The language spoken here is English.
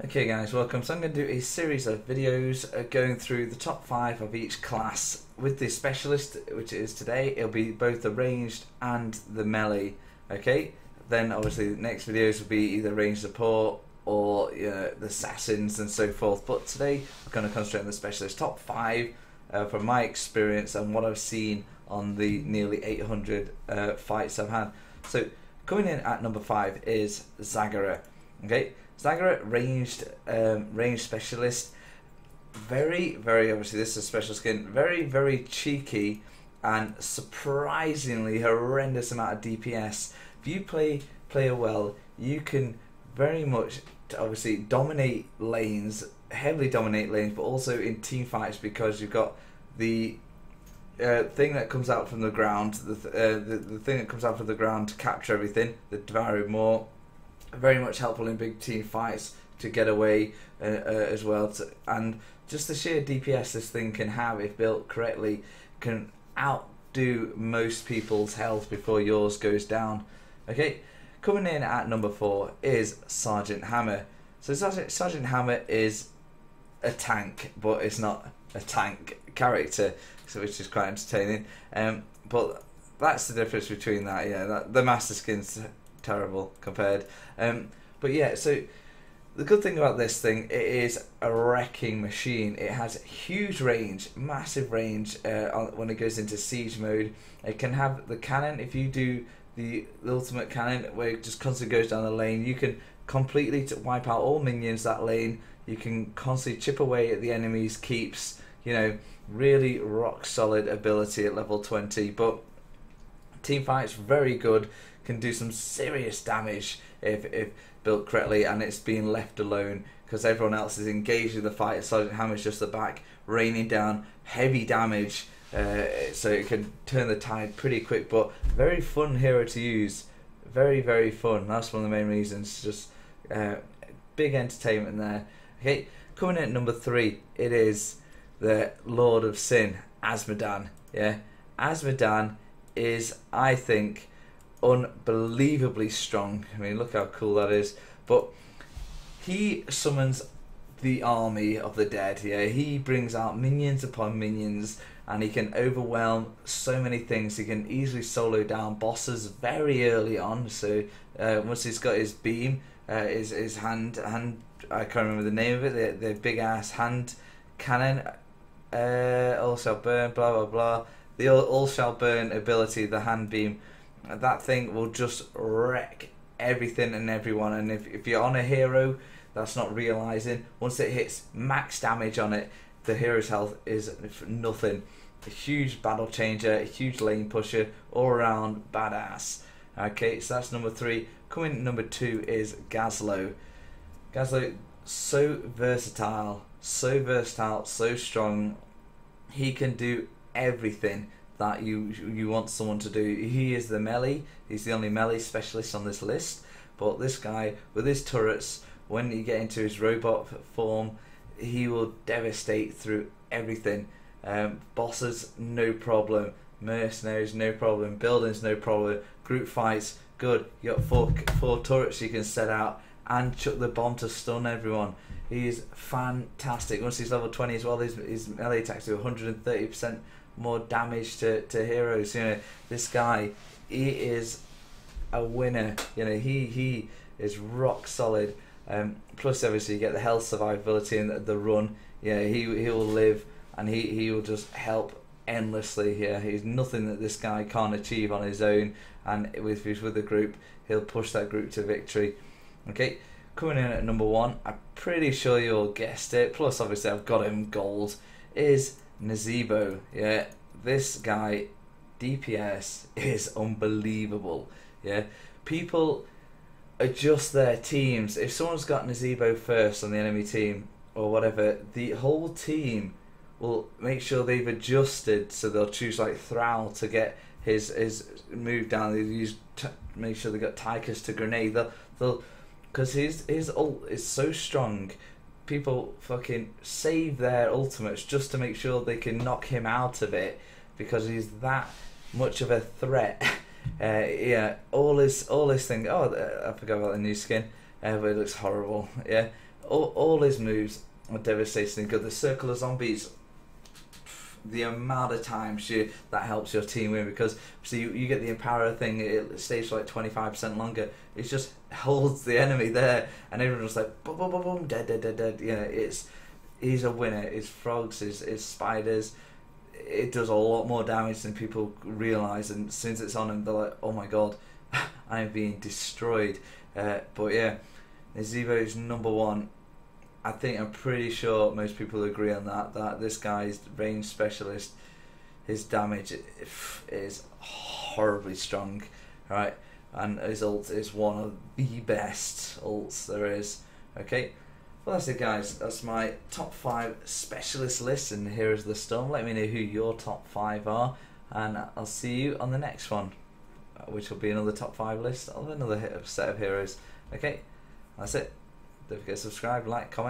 Okay guys, welcome. So I'm going to do a series of videos going through the top 5 of each class with the specialist, which is today. It'll be both the ranged and the melee. Okay, then obviously the next videos will be either ranged support or the assassins and so forth, but today we're going to concentrate on the specialist. Top 5 from my experience and what I've seen on the nearly 800 fights I've had. So coming in at number 5 is Zagora. Okay, Zagora, ranged specialist. Very obviously this is a special skin. Very cheeky and surprisingly horrendous amount of DPS. If you play her well, you can very much obviously dominate lanes, heavily dominate lanes, but also in team fights because you've got the thing that comes out from the ground, the thing that comes out from the ground to capture everything, the Devouring Maw. Very much helpful in big team fights to get away as well, and just the sheer DPS this thing can have if built correctly can outdo most people's health before yours goes down. Okay, coming in at number 4 is Sergeant Hammer. So Sergeant Hammer is a tank, but it's not a tank character, so which is quite entertaining. But that's the difference between that. Yeah, the Master Skin's terrible compared, but yeah, so the good thing about this thing, it is a wrecking machine. It has huge range, massive range when it goes into siege mode. It can have the cannon. If you do the ultimate cannon where it just constantly goes down the lane, you can completely wipe out all minions that lane. You can constantly chip away at the enemy's keeps, really rock solid ability at level 20. But team fights, very good, can do some serious damage if built correctly and it's being left alone because everyone else is engaged in the fight. Sergeant Hammer's just the back, raining down heavy damage, so it can turn the tide pretty quick. But very fun hero to use, very fun. That's one of the main reasons. Just big entertainment there. Okay, coming in at number 3, it is the Lord of Sin, Azmodan. Yeah, Azmodan is, I think, unbelievably strong. I mean, look how cool that is. But he summons the army of the dead. Yeah, he brings out minions upon minions, and he can overwhelm so many things. He can easily solo down bosses very early on. So once he's got his beam, his hand, I can't remember the name of it. The big ass hand cannon. All shall burn. Blah blah blah. The all shall burn ability, the hand beam. That thing will just wreck everything and everyone, and if you're on a hero that's not realizing, once it hits max damage on it, the hero's health is nothing. A huge battle changer, a huge lane pusher, all around badass. Okay, so that's number 3. Coming number 2 is Gaslow. Gaslow, so versatile, so strong. He can do everything that you want someone to do. He is the melee. He's the only melee specialist on this list. But this guy with his turrets, when you get into his robot form, he will devastate through everything. Bosses, no problem. Mercenaries, no problem. Buildings, no problem. Group fights, good. You got four turrets you can set out and chuck the bomb to stun everyone. He is fantastic. Once he's level 20 as well, his melee attacks do 130% more damage to heroes. This guy, he is a winner. He is rock solid. Plus obviously you get the health survivability and the run. He will live, and he will just help endlessly. He's nothing that this guy can't achieve on his own, and if he's with the group, he'll push that group to victory. Okay, coming in at number 1, I'm pretty sure you all guessed it, plus obviously I've got him gold, is Nazebo. Yeah, this guy, DPS is unbelievable. Yeah, people adjust their teams. If someone's got Nazebo first on the enemy team or whatever, the whole team will make sure they've adjusted, so they'll choose like Thrall to get his move down. They use make sure they got Tychus to grenade. They'll because his ult is so strong. People fucking save their ultimates just to make sure they can knock him out of it, because he's that much of a threat. All his thing. Oh, I forgot about the new skin, but it looks horrible. Yeah, all his moves are devastatingly good. The circle of zombies, the amount of times that helps your team win, because so you get the empower thing, it stays for like 25% longer. It just holds the enemy there, and everyone's like boom, boom, boom, boom, dead, dead, dead, dead. You know, he's a winner. His frogs, his spiders, it does a lot more damage than people realise, and since it's on him, they're like, oh my god, I'm being destroyed. But yeah, Zevo's number one. I think I'm pretty sure most people agree on that this guy's range specialist, his damage is horribly strong, right? And his ult is one of the best ults there is. Okay, well that's it guys, that's my top 5 specialist list, and here is the storm. Let me know who your top 5 are, and I'll see you on the next one, which will be another top 5 list of another set of heroes. Okay, that's it. Don't forget to subscribe, like, comment.